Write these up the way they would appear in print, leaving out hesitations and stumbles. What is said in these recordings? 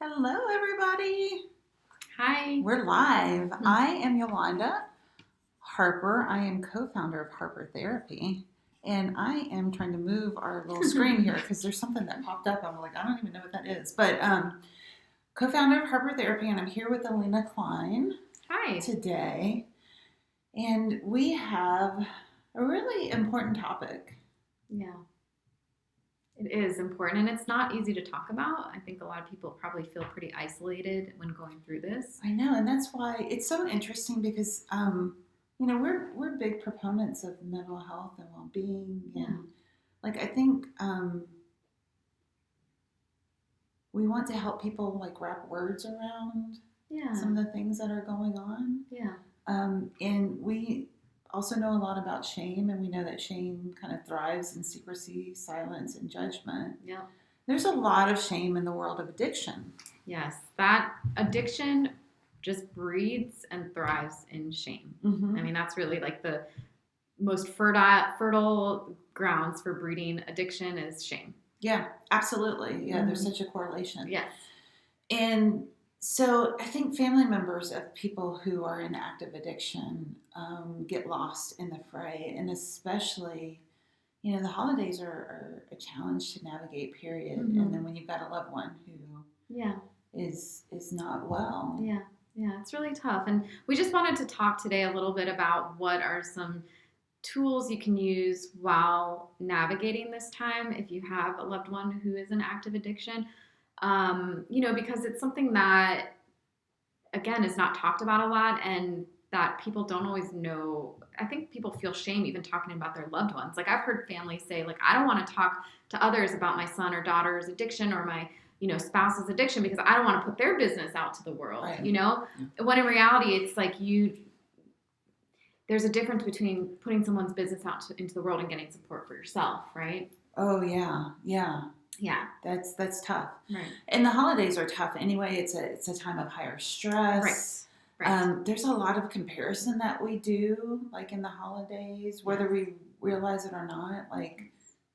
Hello, everybody. Hi. We're live. I am Yolanda Harper. I am co-founder of Harper Therapy, and I am trying to move our little screen here because there's something that popped up. I'm like, I don't even know what that is. But co-founder of Harper Therapy, and I'm here with Alina Klein Hi. today, and we have a really important topic. Yeah. It is important, and it's not easy to talk about. I think a lot of people probably feel pretty isolated when going through this. I know, and that's why it's so interesting because we're big proponents of mental health and well-being, and like I think we want to help people like wrap words around some of the things that are going on. Yeah. And we also know a lot about shame, and we know that shame kind of thrives in secrecy, silence, and judgment. Yeah. There's a lot of shame in the world of addiction. Yes, that addiction just breeds and thrives in shame. Mm-hmm. I mean, that's really like the most fertile grounds for breeding addiction is shame. Yeah, absolutely. Yeah, there's such a correlation. Yes. And so I think family members of people who are in active addiction get lost in the fray, and especially, the holidays are a challenge to navigate, period. Mm-hmm. And then when you've got a loved one who is not well. Yeah, it's really tough. And we just wanted to talk today a little bit about what are some tools you can use while navigating this time if you have a loved one who is in active addiction. Because it's something that, again, is not talked about a lot and that people don't always know. I think people feel shame even talking about their loved ones. Like I've heard families say, like, I don't want to talk to others about my son or daughter's addiction or my spouse's addiction because I don't want to put their business out to the world, Right. When in reality, it's like there's a difference between putting someone's business out into the world and getting support for yourself, right? Oh, yeah. Yeah. That's tough. Right. And the holidays are tough anyway. It's a time of higher stress. Right. There's a lot of comparison that we do, like in the holidays, whether we realize it or not. Like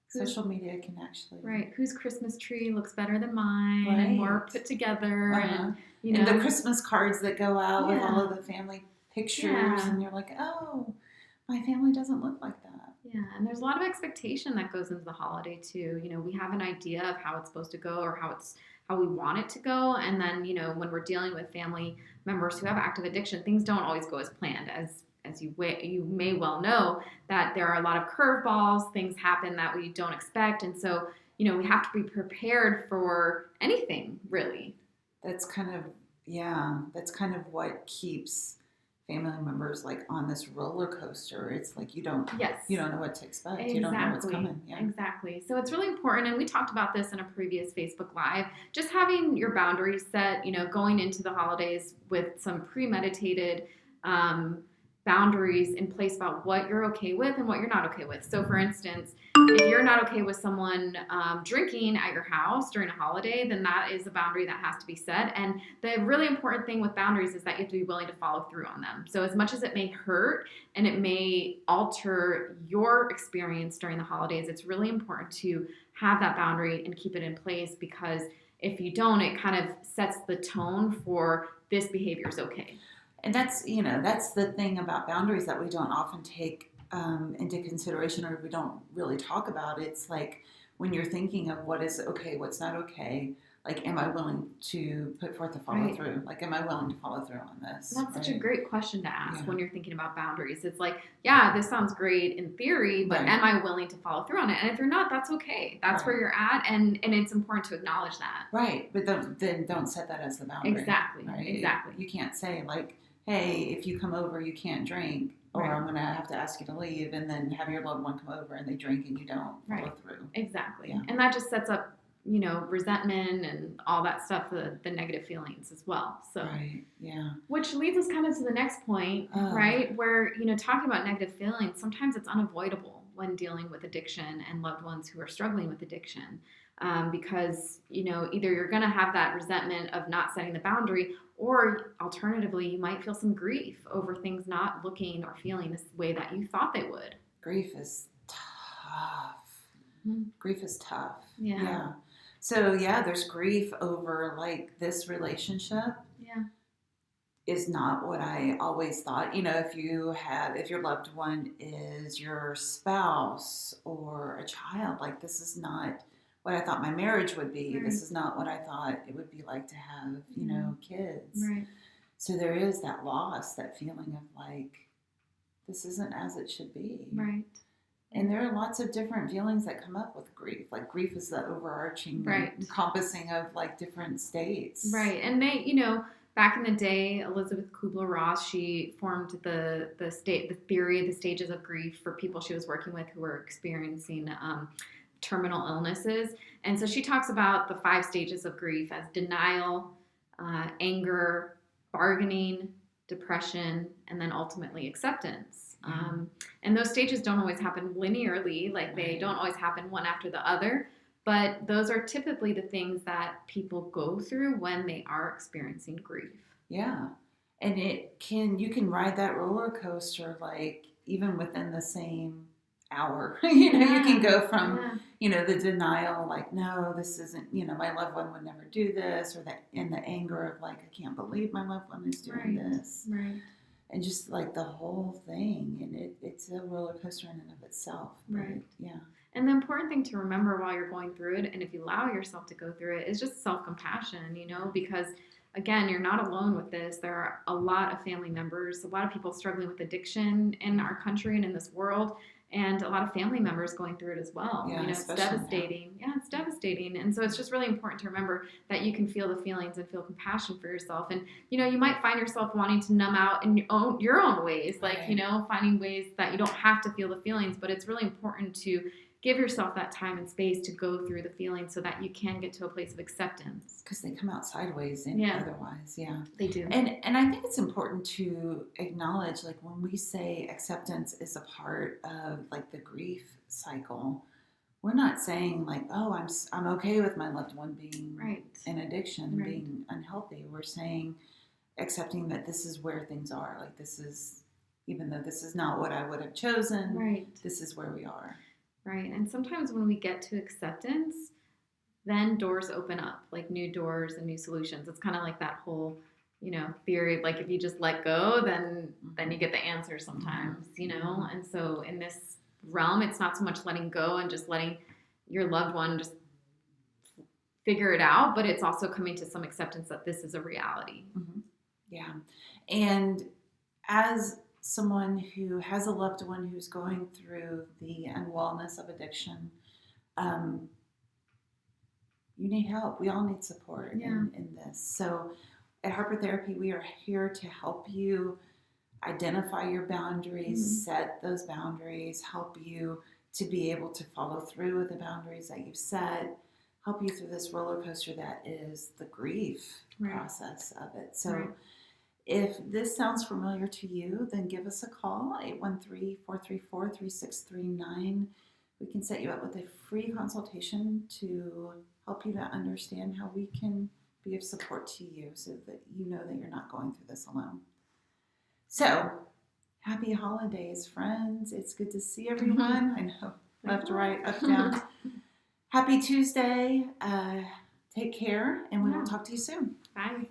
social media can actually whose Christmas tree looks better than mine, right. and more put together, and the Christmas cards that go out with all of the family pictures, and you're like, oh, my family doesn't look like that. Yeah, and there's a lot of expectation that goes into the holiday too. We have an idea of how it's supposed to go or how we want it to go, and then when we're dealing with family members who have active addiction, things don't always go as planned. As you may well know, that there are a lot of curveballs, things happen that we don't expect, and so we have to be prepared for anything, really. That's kind of what keeps family members like on this roller coaster. It's like you don't know what to expect. Exactly. You don't know what's coming. Yeah. Exactly. So it's really important, and we talked about this in a previous Facebook Live, just having your boundaries set, going into the holidays with some premeditated boundaries in place about what you're okay with and what you're not okay with. So for instance, if you're not okay with someone drinking at your house during a holiday, then that is a boundary that has to be set. And the really important thing with boundaries is that you have to be willing to follow through on them. So as much as it may hurt and it may alter your experience during the holidays, it's really important to have that boundary and keep it in place, because if you don't, it kind of sets the tone for this behavior is okay. And that's the thing about boundaries that we don't often take into consideration, or we don't really talk about. It's like when you're thinking of what is okay, what's not okay, like, am I willing to put forth a follow through? Like, am I willing to follow through on this? That's such a great question to ask when you're thinking about boundaries. It's like, this sounds great in theory, but am I willing to follow through on it? And if you're not, that's okay. That's where you're at, and it's important to acknowledge that. Right, but then don't set that as the boundary. Exactly. Right? Exactly. You can't say like, hey, if you come over, you can't drink, or I'm going to have to ask you to leave, and then have your loved one come over and they drink and you don't follow through. Exactly. Yeah. And that just sets up, resentment and all that stuff, the negative feelings as well. So, right. Yeah. Which leads us kind of to the next point, right? Where, talking about negative feelings, sometimes it's unavoidable when dealing with addiction and loved ones who are struggling with addiction. Because, either you're going to have that resentment of not setting the boundary, or alternatively, you might feel some grief over things not looking or feeling the way that you thought they would. Grief is tough. Mm-hmm. Grief is tough. Yeah. So yeah, there's grief over like this relationship Yeah. is not what I always thought. You know, if your loved one is your spouse or a child, like this is not what I thought my marriage would be. Right. This is not what I thought it would be like to have, kids. Right. So there is that loss, that feeling of like, this isn't as it should be. Right. And there are lots of different feelings that come up with grief. Like grief is the overarching, right. encompassing of like different states. Right. And they, back in the day, Elizabeth Kubler-Ross, she formed the theory, the stages of grief for people she was working with who were experiencing terminal illnesses. And so she talks about the 5 stages of grief as denial, anger, bargaining, depression, and then ultimately acceptance. And those stages don't always happen linearly, like they don't always happen one after the other, but those are typically the things that people go through when they are experiencing grief. Yeah. And you can ride that roller coaster like even within the same hour. You can go from, the denial, like, no, this isn't, my loved one would never do this, or that in the anger of like, I can't believe my loved one is doing this. Right. And just like the whole thing. And it's a roller coaster in and of itself. Right. Yeah. And the important thing to remember while you're going through it, and if you allow yourself to go through it, is just self-compassion, because again, you're not alone with this. There are a lot of family members, a lot of people struggling with addiction in our country and in this world, and a lot of family members going through it as well. Yeah, it's devastating. Yeah, it's devastating. And so it's just really important to remember that you can feel the feelings and feel compassion for yourself. And, you might find yourself wanting to numb out in your own ways, like, finding ways that you don't have to feel the feelings, but it's really important to give yourself that time and space to go through the feelings so that you can get to a place of acceptance. Because they come out sideways otherwise. Yeah. They do. And I think it's important to acknowledge, like, when we say acceptance is a part of, like, the grief cycle, we're not saying, like, oh, I'm okay with my loved one being in addiction and being unhealthy. We're saying accepting that this is where things are. Like, this is, even though this is not what I would have chosen, this is where we are. Right. And sometimes when we get to acceptance, then doors open up, like new doors and new solutions. It's kind of like that whole, theory of like, if you just let go, then you get the answer sometimes, And so in this realm, it's not so much letting go and just letting your loved one just figure it out, but it's also coming to some acceptance that this is a reality. Mm-hmm. Yeah. And as someone who has a loved one who's going through the unwellness of addiction, you need help. We all need support in this. So at Harper Therapy, we are here to help you identify your boundaries, set those boundaries, help you to be able to follow through with the boundaries that you've set, help you through this roller coaster that is the grief process of it. So if this sounds familiar to you, then give us a call, 813-434-3639. We can set you up with a free consultation to help you to understand how we can be of support to you so that you know that you're not going through this alone. So, happy holidays, friends. It's good to see everyone. I know, left, right, up, down. Happy Tuesday. Take care, and we will talk to you soon. Bye.